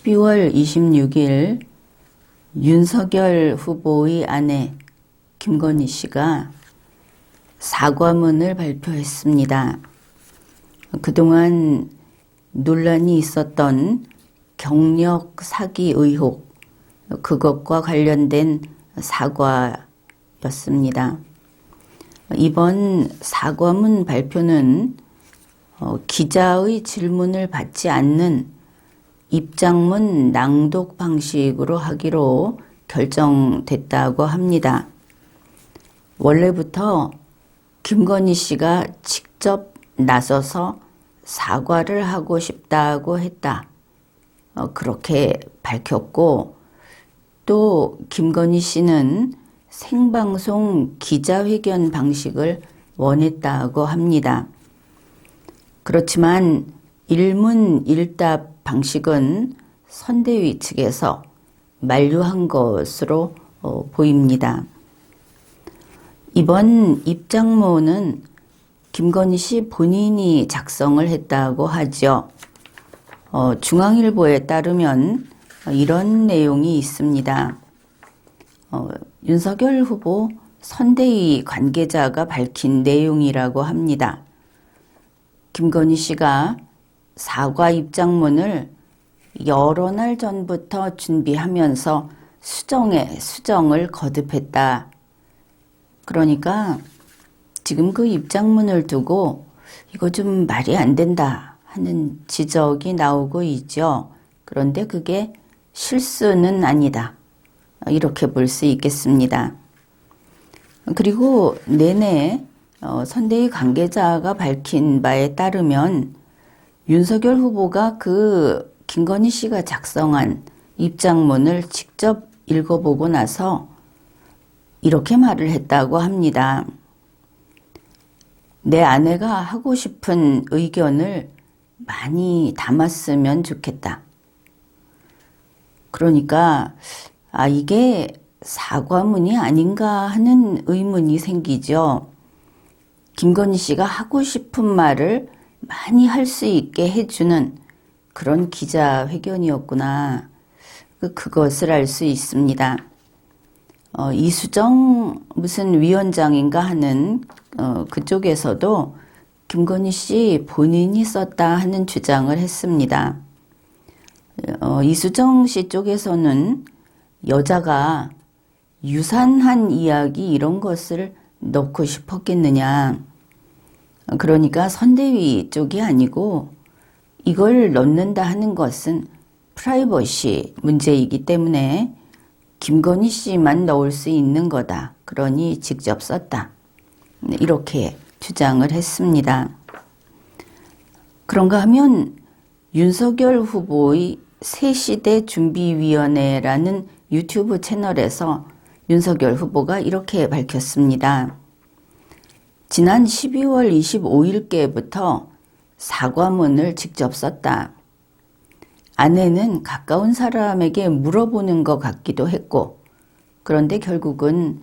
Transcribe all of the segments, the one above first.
12월 26일 윤석열 후보의 아내 김건희 씨가 사과문을 발표했습니다. 그동안 논란이 있었던 경력 사기 의혹, 그것과 관련된 사과였습니다. 이번 사과문 발표는 기자의 질문을 받지 않는 입장문 낭독 방식으로 하기로 결정됐다고 합니다. 원래부터 김건희 씨가 직접 나서서 사과를 하고 싶다고 했다. 그렇게 밝혔고, 또 김건희 씨는 생방송 기자회견 방식을 원했다고 합니다. 그렇지만 일문일답 방식은 선대위 측에서 만류한 것으로 보입니다. 이번 입장문은 김건희 씨 본인이 작성을 했다고 하죠. 중앙일보에 따르면 이런 내용이 있습니다. 윤석열 후보 선대위 관계자가 밝힌 내용이라고 합니다. 김건희 씨가 사과 입장문을 여러 날 전부터 준비하면서 수정에 수정을 거듭했다. 그러니까 지금 그 입장문을 두고 이거 좀 말이 안 된다 하는 지적이 나오고 있죠. 그런데 그게 실수는 아니다. 이렇게 볼 수 있겠습니다. 그리고 내내 선대위 관계자가 밝힌 바에 따르면 윤석열 후보가 그 김건희 씨가 작성한 입장문을 직접 읽어보고 나서 이렇게 말을 했다고 합니다. 내 아내가 하고 싶은 의견을 많이 담았으면 좋겠다. 그러니까 이게 사과문이 아닌가 하는 의문이 생기죠. 김건희 씨가 하고 싶은 말을 많이 할 수 있게 해주는 그런 기자회견이었구나. 그것을 알 수 있습니다. 이수정 무슨 위원장인가 하는 그쪽에서도 김건희 씨 본인이 썼다 하는 주장을 했습니다. 이수정 씨 쪽에서는 여자가 유산한 이야기 이런 것을 넣고 싶었겠느냐. 그러니까 선대위 쪽이 아니고 이걸 넣는다 하는 것은 프라이버시 문제이기 때문에 김건희 씨만 넣을 수 있는 거다. 그러니 직접 썼다. 이렇게 주장을 했습니다. 그런가 하면 윤석열 후보의 새시대 준비위원회라는 유튜브 채널에서 윤석열 후보가 이렇게 밝혔습니다. 지난 12월 25일께부터 사과문을 직접 썼다. 아내는 가까운 사람에게 물어보는 것 같기도 했고, 그런데 결국은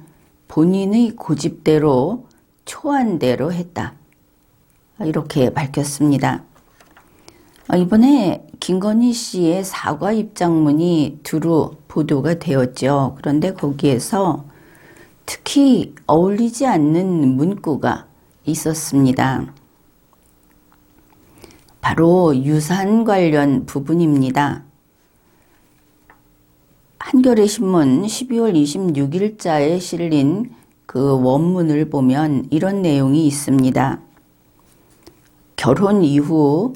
본인의 고집대로 초안대로 했다. 이렇게 밝혔습니다. 이번에 김건희 씨의 사과 입장문이 두루 보도가 되었죠. 그런데 거기에서 특히 어울리지 않는 문구가 있었습니다. 바로 유산 관련 부분입니다. 한겨레 신문 12월 26일자에 실린 그 원문을 보면 이런 내용이 있습니다. 결혼 이후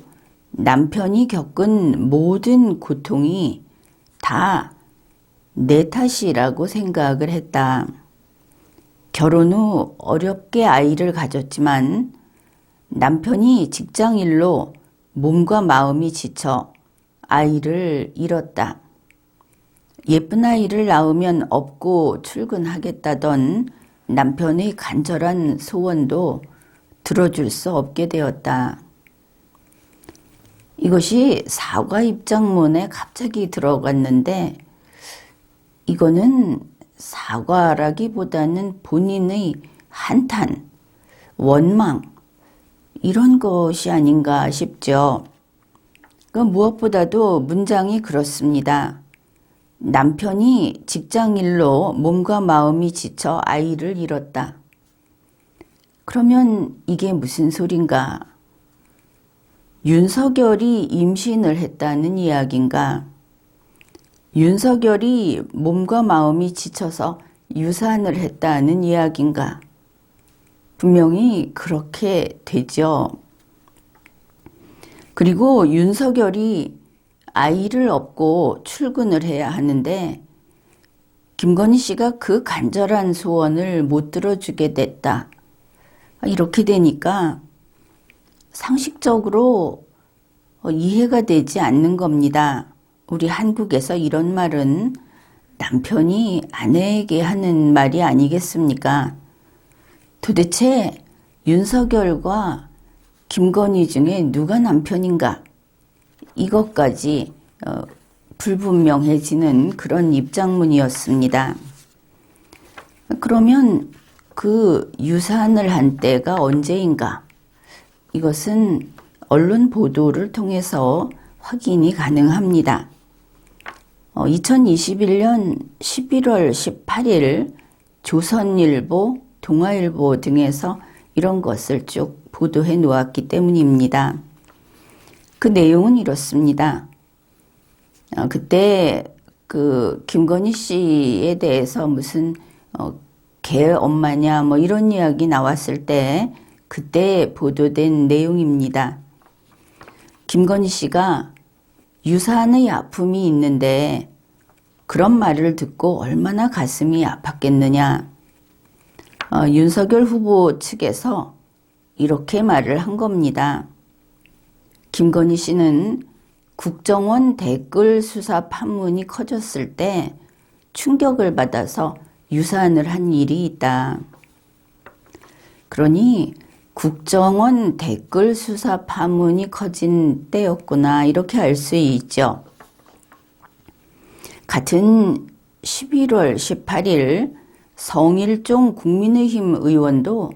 남편이 겪은 모든 고통이 다 내 탓이라고 생각을 했다. 결혼 후 어렵게 아이를 가졌지만 남편이 직장일로 몸과 마음이 지쳐 아이를 잃었다. 예쁜 아이를 낳으면 업고 출근하겠다던 남편의 간절한 소원도 들어줄 수 없게 되었다. 이것이 사과 입장문에 갑자기 들어갔는데 이거는 사과라기보다는 본인의 한탄, 원망 이런 것이 아닌가 싶죠. 무엇보다도 문장이 그렇습니다. 남편이 직장일로 몸과 마음이 지쳐 아이를 잃었다. 그러면 이게 무슨 소린가? 윤석열이 임신을 했다는 이야기인가? 윤석열이 몸과 마음이 지쳐서 유산을 했다는 이야기인가? 분명히 그렇게 되죠. 그리고 윤석열이 아이를 업고 출근을 해야 하는데 김건희 씨가 그 간절한 소원을 못 들어주게 됐다. 이렇게 되니까 상식적으로 이해가 되지 않는 겁니다. 우리 한국에서 이런 말은 남편이 아내에게 하는 말이 아니겠습니까? 도대체 윤석열과 김건희 중에 누가 남편인가? 이것까지 불분명해지는 그런 입장문이었습니다. 그러면 그 유산을 한 때가 언제인가? 이것은 언론 보도를 통해서 확인이 가능합니다. 2021년 11월 18일 조선일보, 동아일보 등에서 이런 것을 쭉 보도해 놓았기 때문입니다. 그 내용은 이렇습니다. 그때 그 김건희 씨에 대해서 무슨 개 엄마냐 뭐 이런 이야기 나왔을 때 그때 보도된 내용입니다. 김건희 씨가 유산의 아픔이 있는데 그런 말을 듣고 얼마나 가슴이 아팠겠느냐. 윤석열 후보 측에서 이렇게 말을 한 겁니다. 김건희 씨는 국정원 댓글 수사 판문이 커졌을 때 충격을 받아서 유산을 한 일이 있다. 그러니 국정원 댓글 수사 파문이 커진 때였구나 이렇게 알 수 있죠. 같은 11월 18일 성일종 국민의힘 의원도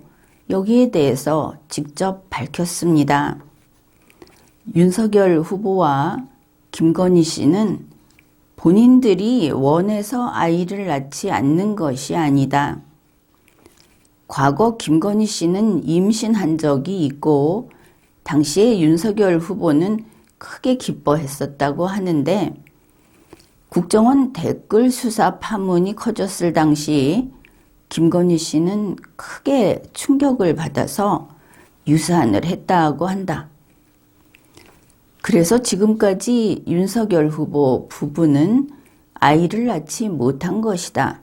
여기에 대해서 직접 밝혔습니다. 윤석열 후보와 김건희 씨는 본인들이 원해서 아이를 낳지 않는 것이 아니다. 과거 김건희 씨는 임신한 적이 있고 당시에 윤석열 후보는 크게 기뻐했었다고 하는데 국정원 댓글 수사 파문이 커졌을 당시 김건희 씨는 크게 충격을 받아서 유산을 했다고 한다. 그래서 지금까지 윤석열 후보 부부는 아이를 낳지 못한 것이다.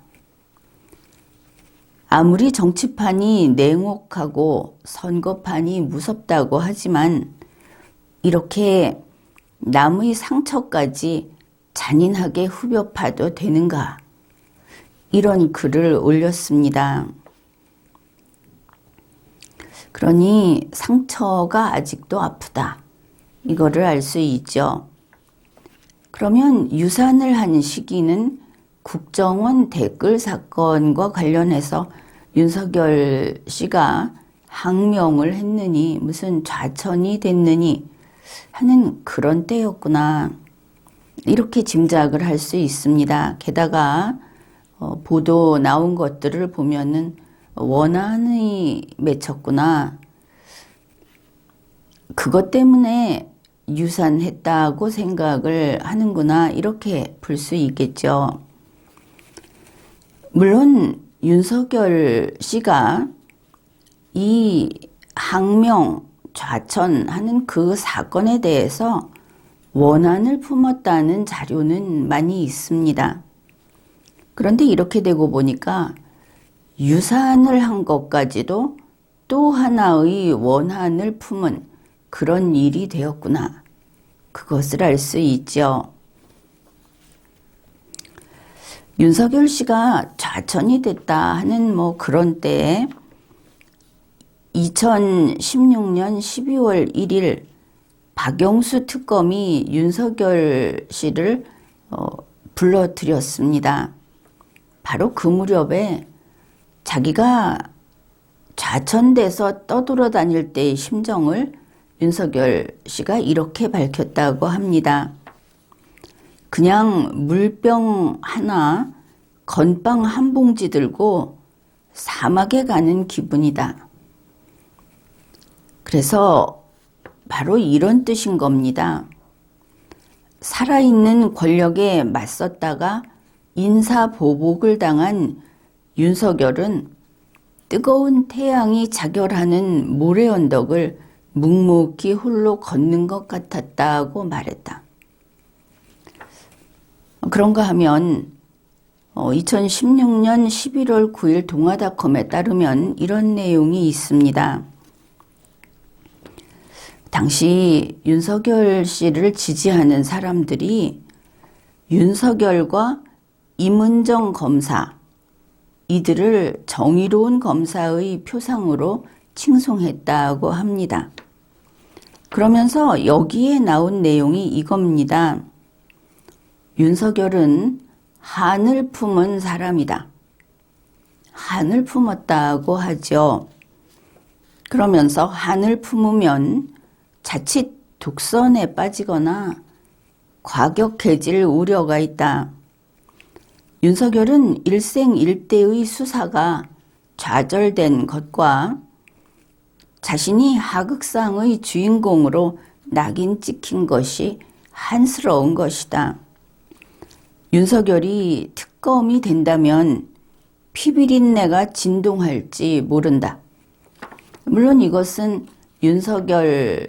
아무리 정치판이 냉혹하고 선거판이 무섭다고 하지만 이렇게 남의 상처까지 잔인하게 후벼 파도 되는가? 이런 글을 올렸습니다. 그러니 상처가 아직도 아프다. 이거를 알 수 있죠. 그러면 유산을 한 시기는 국정원 댓글 사건과 관련해서 윤석열 씨가 항명을 했느니 무슨 좌천이 됐느니 하는 그런 때였구나. 이렇게 짐작을 할 수 있습니다. 게다가 보도 나온 것들을 보면은 원한이 맺혔구나. 그것 때문에 유산했다고 생각을 하는구나. 이렇게 볼 수 있겠죠. 물론 윤석열 씨가 이 항명, 좌천하는 그 사건에 대해서 원한을 품었다는 자료는 많이 있습니다. 그런데 이렇게 되고 보니까 유산을 한 것까지도 또 하나의 원한을 품은 그런 일이 되었구나. 그것을 알 수 있죠. 윤석열 씨가 좌천이 됐다 하는 뭐 그런 때에 2016년 12월 1일 박영수 특검이 윤석열 씨를 불러들였습니다. 바로 그 무렵에 자기가 좌천돼서 떠돌아다닐 때의 심정을 윤석열 씨가 이렇게 밝혔다고 합니다. 그냥 물병 하나, 건빵 한 봉지 들고 사막에 가는 기분이다. 그래서 바로 이런 뜻인 겁니다. 살아있는 권력에 맞섰다가 인사보복을 당한 윤석열은 뜨거운 태양이 자결하는 모래 언덕을 묵묵히 홀로 걷는 것 같았다고 말했다. 그런가 하면 2016년 11월 9일 동아닷컴에 따르면 이런 내용이 있습니다. 당시 윤석열 씨를 지지하는 사람들이 윤석열과 임은정 검사, 이들을 정의로운 검사의 표상으로 칭송했다고 합니다. 그러면서 여기에 나온 내용이 이겁니다. 윤석열은 한을 품은 사람이다. 한을 품었다고 하죠. 그러면서 한을 품으면 자칫 독선에 빠지거나 과격해질 우려가 있다. 윤석열은 일생일대의 수사가 좌절된 것과 자신이 하극상의 주인공으로 낙인 찍힌 것이 한스러운 것이다. 윤석열이 특검이 된다면 피비린내가 진동할지 모른다. 물론 이것은 윤석열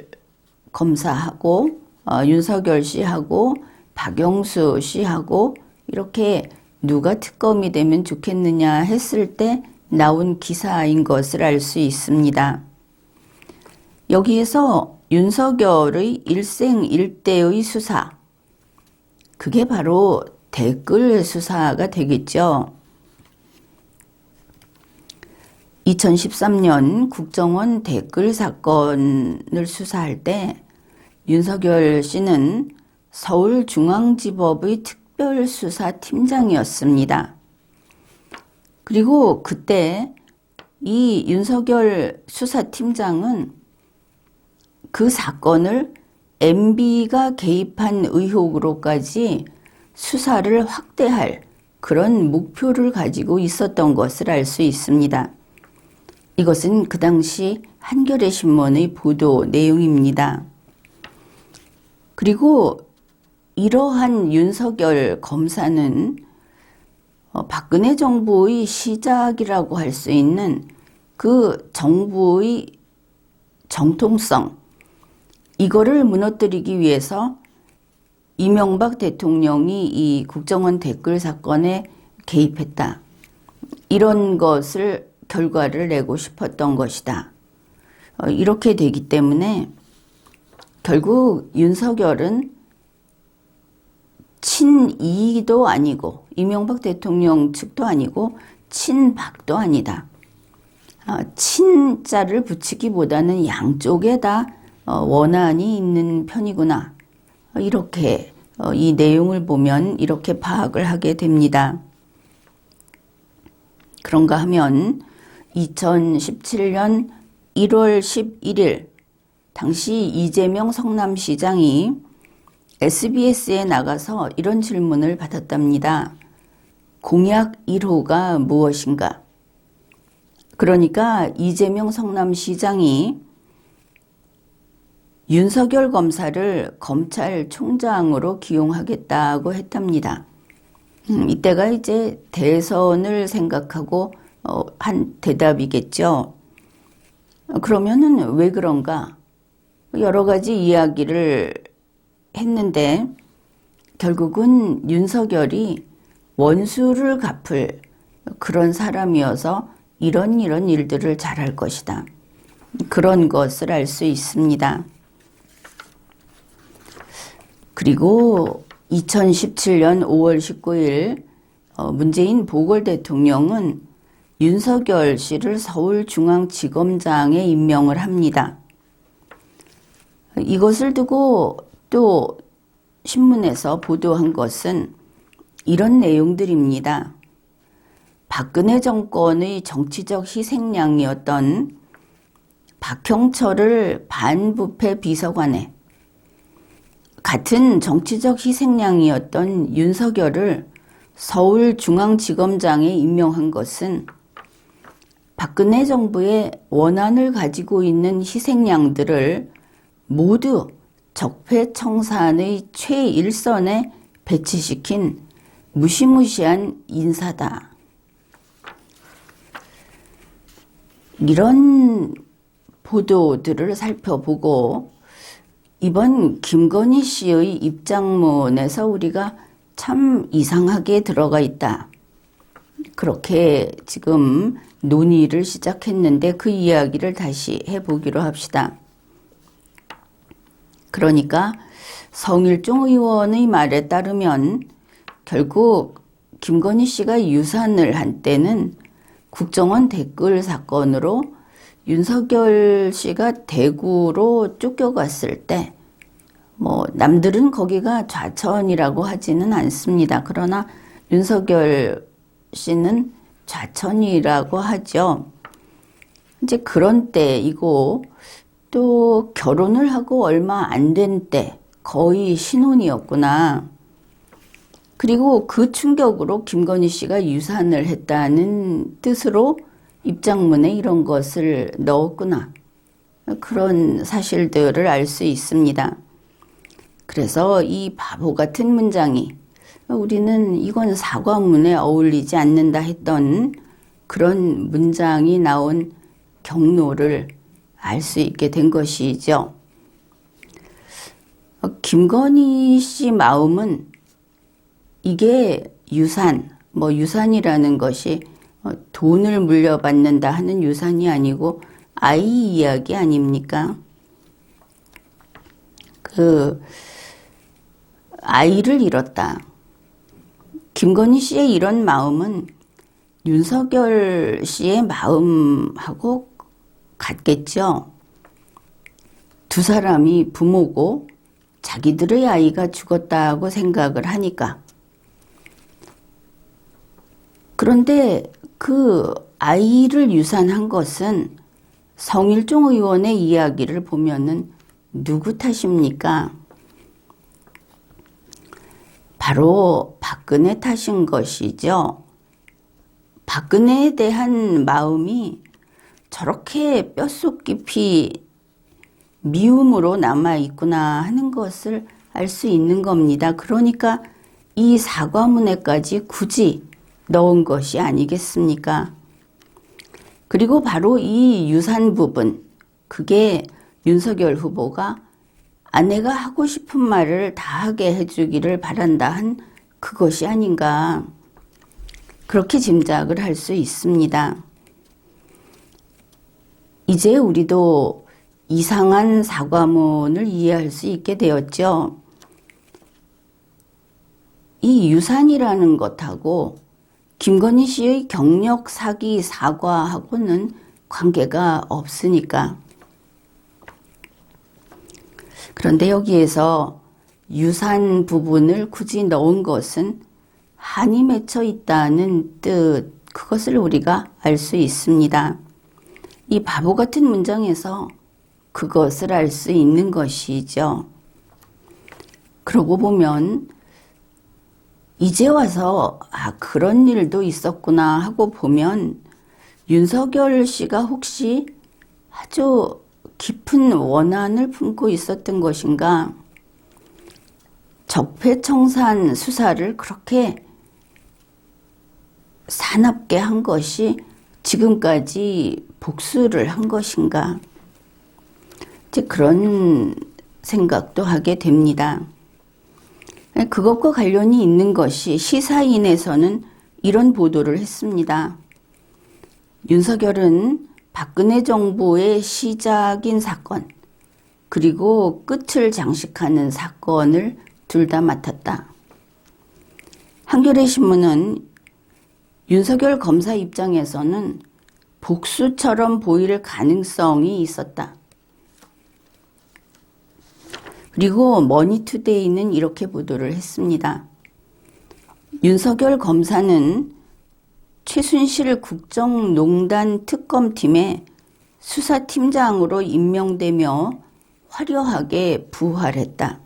검사하고 윤석열 씨하고 박영수 씨하고 이렇게 누가 특검이 되면 좋겠느냐 했을 때 나온 기사인 것을 알 수 있습니다. 여기에서 윤석열의 일생일대의 수사, 그게 바로 댓글 수사가 되겠죠. 2013년 국정원 댓글 사건을 수사할 때 윤석열 씨는 서울중앙지법의 특별수사팀장이었습니다. 그리고 그때 이 윤석열 수사팀장은 그 사건을 MB가 개입한 의혹으로까지 수사를 확대할 그런 목표를 가지고 있었던 것을 알 수 있습니다. 이것은 그 당시 한겨레 신문의 보도 내용입니다. 그리고 이러한 윤석열 검사는 박근혜 정부의 시작이라고 할 수 있는 그 정부의 정통성, 이거를 무너뜨리기 위해서 이명박 대통령이 이 국정원 댓글 사건에 개입했다. 이런 것을 결과를 내고 싶었던 것이다. 이렇게 되기 때문에 결국 윤석열은 친이도 아니고 이명박 대통령 측도 아니고 친박도 아니다. 친자를 붙이기보다는 양쪽에 다 원한이 있는 편이구나. 이렇게 이 내용을 보면 이렇게 파악을 하게 됩니다. 그런가 하면 2017년 1월 11일 당시 이재명 성남시장이 SBS에 나가서 이런 질문을 받았답니다. 공약 1호가 무엇인가? 그러니까 이재명 성남시장이 윤석열 검사를 검찰총장으로 기용하겠다고 했답니다. 이때가 이제 대선을 생각하고 한 대답이겠죠. 그러면은 왜 그런가? 여러 가지 이야기를 했는데 결국은 윤석열이 원수를 갚을 그런 사람이어서 이런 일들을 잘할 것이다. 그런 것을 알 수 있습니다. 그리고 2017년 5월 19일 문재인 보궐 대통령은 윤석열 씨를 서울중앙지검장에 임명을 합니다. 이것을 두고 또 신문에서 보도한 것은 이런 내용들입니다. 박근혜 정권의 정치적 희생양이었던 박형철을 반부패 비서관에, 같은 정치적 희생양이었던 윤석열을 서울중앙지검장에 임명한 것은 박근혜 정부의 원한을 가지고 있는 희생양들을 모두 적폐청산의 최일선에 배치시킨 무시무시한 인사다. 이런 보도들을 살펴보고 이번 김건희 씨의 입장문에서 우리가 참 이상하게 들어가 있다. 그렇게 지금 논의를 시작했는데 그 이야기를 다시 해보기로 합시다. 그러니까 성일종 의원의 말에 따르면 결국 김건희 씨가 유산을 한 때는 국정원 댓글 사건으로 윤석열 씨가 대구로 쫓겨갔을 때 남들은 거기가 좌천이라고 하지는 않습니다. 그러나 윤석열 씨는 좌천이라고 하죠. 이제 그런 때이고 또 결혼을 하고 얼마 안 된 때 거의 신혼이었구나. 그리고 그 충격으로 김건희 씨가 유산을 했다는 뜻으로 입장문에 이런 것을 넣었구나. 그런 사실들을 알 수 있습니다. 그래서 이 바보 같은 문장이 우리는 이건 사과문에 어울리지 않는다 했던 그런 문장이 나온 경로를 알 수 있게 된 것이죠. 김건희 씨 마음은 이게 유산이라는 것이 돈을 물려받는다 하는 유산이 아니고 아이 이야기 아닙니까? 그 아이를 잃었다. 김건희 씨의 이런 마음은 윤석열 씨의 마음하고 같겠죠. 두 사람이 부모고 자기들의 아이가 죽었다고 생각을 하니까. 그런데 그 아이를 유산한 것은 성일종 의원의 이야기를 보면은 누구 탓입니까? 바로 박근혜 탓인 것이죠. 박근혜에 대한 마음이 저렇게 뼛속 깊이 미움으로 남아있구나 하는 것을 알 수 있는 겁니다. 그러니까 이 사과문에까지 굳이 넣은 것이 아니겠습니까? 그리고 바로 이 유산 부분, 그게 윤석열 후보가 아내가 하고 싶은 말을 다 하게 해주기를 바란다 한 그것이 아닌가, 그렇게 짐작을 할 수 있습니다. 이제 우리도 이상한 사과문을 이해할 수 있게 되었죠. 이 유산이라는 것하고 김건희 씨의 경력 사기 사과하고는 관계가 없으니까. 그런데 여기에서 유산 부분을 굳이 넣은 것은 한이 맺혀 있다는 뜻, 그것을 우리가 알 수 있습니다. 이 바보 같은 문장에서 그것을 알 수 있는 것이죠. 그러고 보면 이제 와서 그런 일도 있었구나 하고 보면 윤석열 씨가 혹시 아주 깊은 원한을 품고 있었던 것인가? 적폐청산 수사를 그렇게 사납게 한 것이 지금까지 복수를 한 것인가? 이제 그런 생각도 하게 됩니다. 그것과 관련이 있는 것이 시사인에서는 이런 보도를 했습니다. 윤석열은 박근혜 정부의 시작인 사건, 그리고 끝을 장식하는 사건을 둘 다 맡았다. 한겨레 신문은 윤석열 검사 입장에서는 복수처럼 보일 가능성이 있었다. 그리고 머니투데이는 이렇게 보도를 했습니다. 윤석열 검사는 최순실 국정농단 특검팀에 수사팀장으로 임명되며 화려하게 부활했다.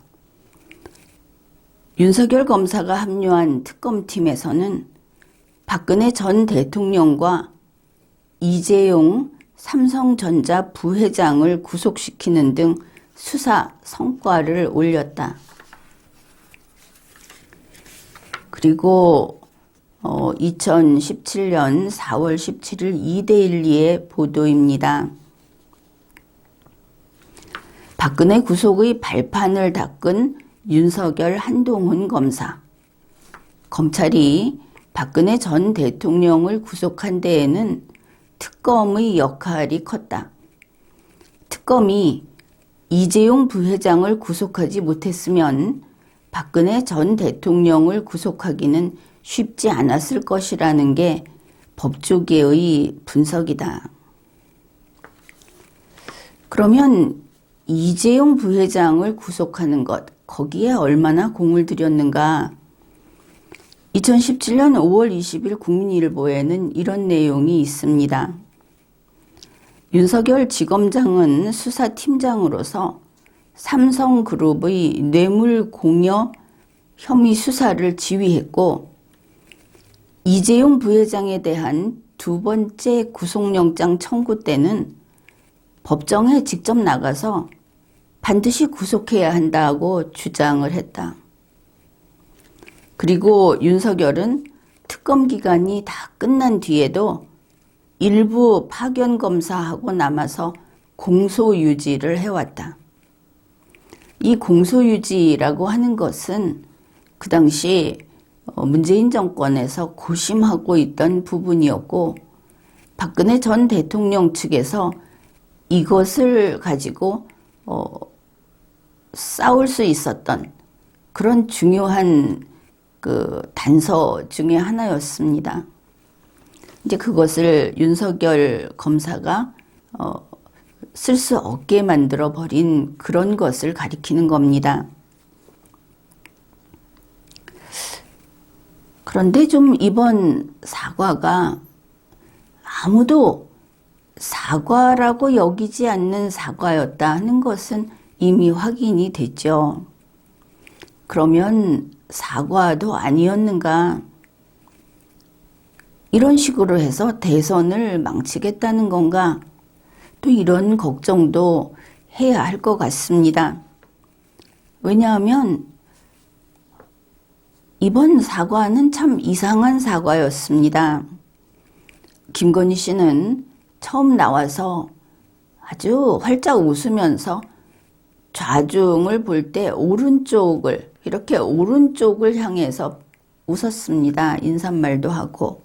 윤석열 검사가 합류한 특검팀에서는 박근혜 전 대통령과 이재용 삼성전자 부회장을 구속시키는 등 수사 성과를 올렸다. 그리고 2017년 4월 17일 이데일리의 보도입니다. 박근혜 구속의 발판을 닦은 윤석열 한동훈 검사. 검찰이 박근혜 전 대통령을 구속한 데에는 특검의 역할이 컸다. 특검이 이재용 부회장을 구속하지 못했으면 박근혜 전 대통령을 구속하기는 쉽지 않았을 것이라는 게 법조계의 분석이다. 그러면 이재용 부회장을 구속하는 것, 거기에 얼마나 공을 들였는가? 2017년 5월 20일 국민일보에는 이런 내용이 있습니다. 윤석열 지검장은 수사팀장으로서 삼성그룹의 뇌물 공여 혐의 수사를 지휘했고 이재용 부회장에 대한 두 번째 구속영장 청구 때는 법정에 직접 나가서 반드시 구속해야 한다고 주장을 했다. 그리고 윤석열은 특검 기간이 다 끝난 뒤에도 일부 파견 검사하고 남아서 공소유지를 해왔다. 이 공소유지라고 하는 것은 그 당시 문재인 정권에서 고심하고 있던 부분이었고 박근혜 전 대통령 측에서 이것을 가지고 싸울 수 있었던 그런 중요한 그 단서 중에 하나였습니다. 이제 그것을 윤석열 검사가 쓸 수 없게 만들어 버린 그런 것을 가리키는 겁니다. 그런데 좀 이번 사과가 아무도 사과라고 여기지 않는 사과였다 하는 것은 이미 확인이 됐죠. 그러면 사과도 아니었는가? 이런 식으로 해서 대선을 망치겠다는 건가? 또 이런 걱정도 해야 할 것 같습니다. 왜냐하면 이번 사과는 참 이상한 사과였습니다. 김건희 씨는 처음 나와서 아주 활짝 웃으면서 좌중을 볼 때 이렇게 오른쪽을 향해서 웃었습니다. 인사말도 하고.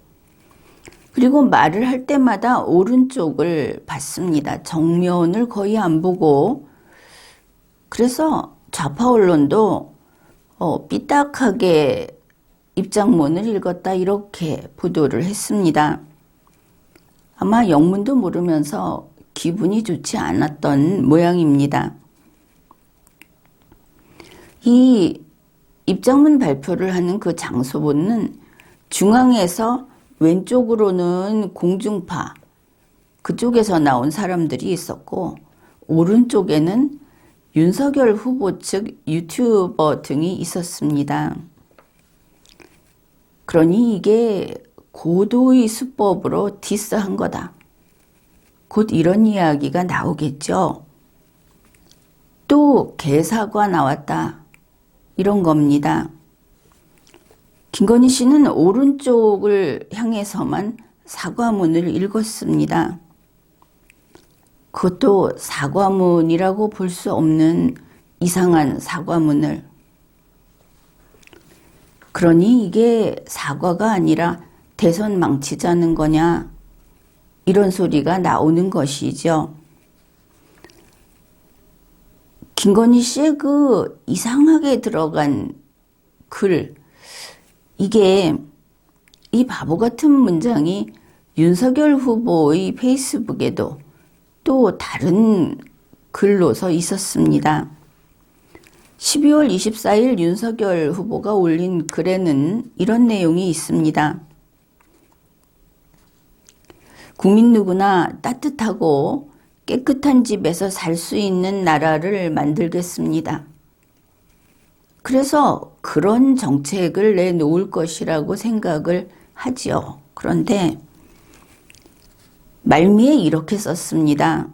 그리고 말을 할 때마다 오른쪽을 봤습니다. 정면을 거의 안 보고. 그래서 좌파 언론도 삐딱하게 입장문을 읽었다 이렇게 보도를 했습니다. 아마 영문도 모르면서 기분이 좋지 않았던 모양입니다. 이 입장문 발표를 하는 그 장소는 중앙에서 왼쪽으로는 공중파, 그쪽에서 나온 사람들이 있었고 오른쪽에는 윤석열 후보 측 유튜버 등이 있었습니다. 그러니 이게 고도의 수법으로 디스한 거다. 곧 이런 이야기가 나오겠죠. 또 개사과 나왔다. 이런 겁니다. 김건희 씨는 오른쪽을 향해서만 사과문을 읽었습니다. 그것도 사과문이라고 볼 수 없는 이상한 사과문을. 그러니 이게 사과가 아니라 대선 망치자는 거냐? 이런 소리가 나오는 것이죠. 김건희 씨의 그 이상하게 들어간 글, 이게 이 바보 같은 문장이 윤석열 후보의 페이스북에도 또 다른 글로서 있었습니다. 12월 24일 윤석열 후보가 올린 글에는 이런 내용이 있습니다. 국민 누구나 따뜻하고 깨끗한 집에서 살 수 있는 나라를 만들겠습니다. 그래서 그런 정책을 내놓을 것이라고 생각을 하지요. 그런데 말미에 이렇게 썼습니다.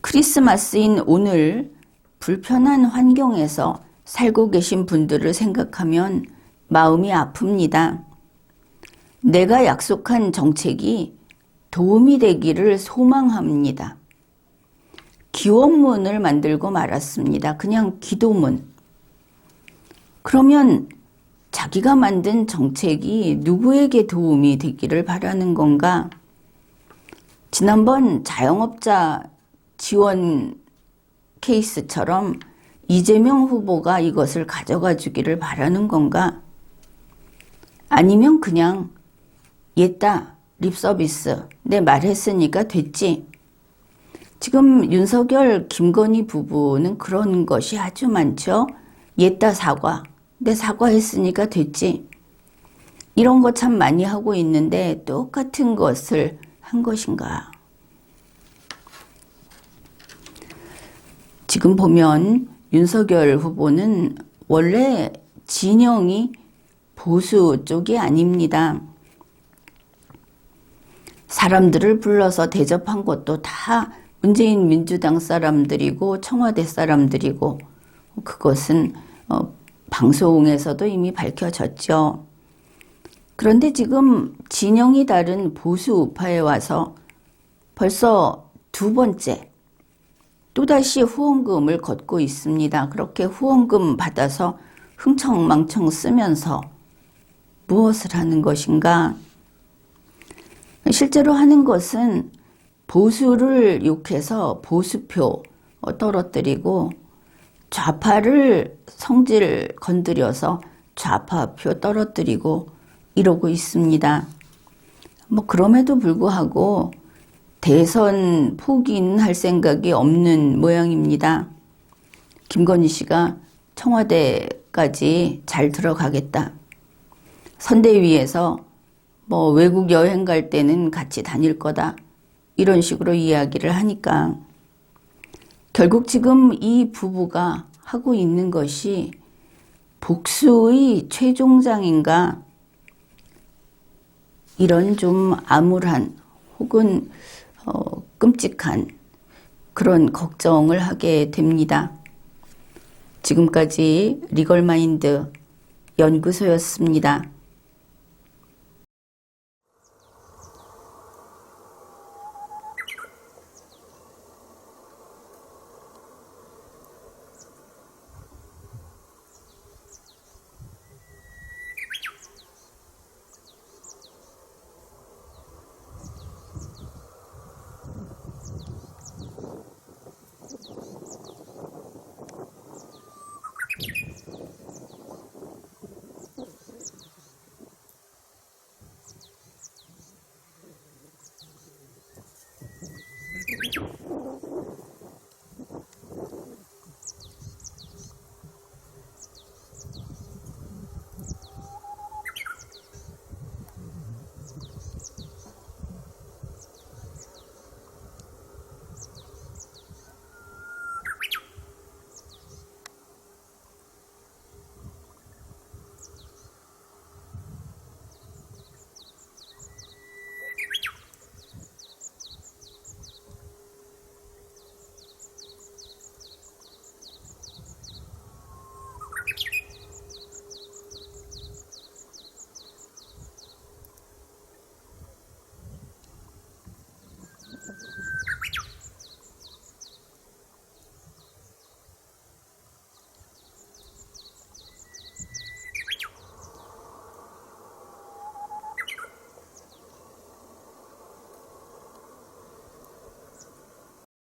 크리스마스인 오늘 불편한 환경에서 살고 계신 분들을 생각하면 마음이 아픕니다. 내가 약속한 정책이 도움이 되기를 소망합니다. 기원문을 만들고 말았습니다. 그냥 기도문. 그러면 자기가 만든 정책이 누구에게 도움이 되기를 바라는 건가? 지난번 자영업자 지원 케이스처럼 이재명 후보가 이것을 가져가 주기를 바라는 건가? 아니면 그냥 옛다 립서비스 내 말했으니까 됐지. 지금 윤석열 김건희 부부는 그런 것이 아주 많죠. 옛다 사과 내 사과했으니까 됐지. 이런 거 참 많이 하고 있는데 똑같은 것을 한 것인가? 지금 보면 윤석열 후보는 원래 진영이 보수 쪽이 아닙니다. 사람들을 불러서 대접한 것도 다 문재인 민주당 사람들이고 청와대 사람들이고 그것은 방송에서도 이미 밝혀졌죠. 그런데 지금 진영이 다른 보수 우파에 와서 벌써 두 번째 또다시 후원금을 걷고 있습니다. 그렇게 후원금 받아서 흥청망청 쓰면서 무엇을 하는 것인가? 실제로 하는 것은 보수를 욕해서 보수표 떨어뜨리고 좌파를 성질 건드려서 좌파표 떨어뜨리고 이러고 있습니다. 그럼에도 불구하고 대선 포기는 생각이 없는 모양입니다. 김건희 씨가 청와대까지 잘 들어가겠다. 선대위에서 외국 여행 갈 때는 같이 다닐 거다. 이런 식으로 이야기를 하니까 결국 지금 이 부부가 하고 있는 것이 복수의 최종장인가? 이런 좀 암울한 혹은 끔찍한 그런 걱정을 하게 됩니다. 지금까지 리걸마인드 연구소였습니다.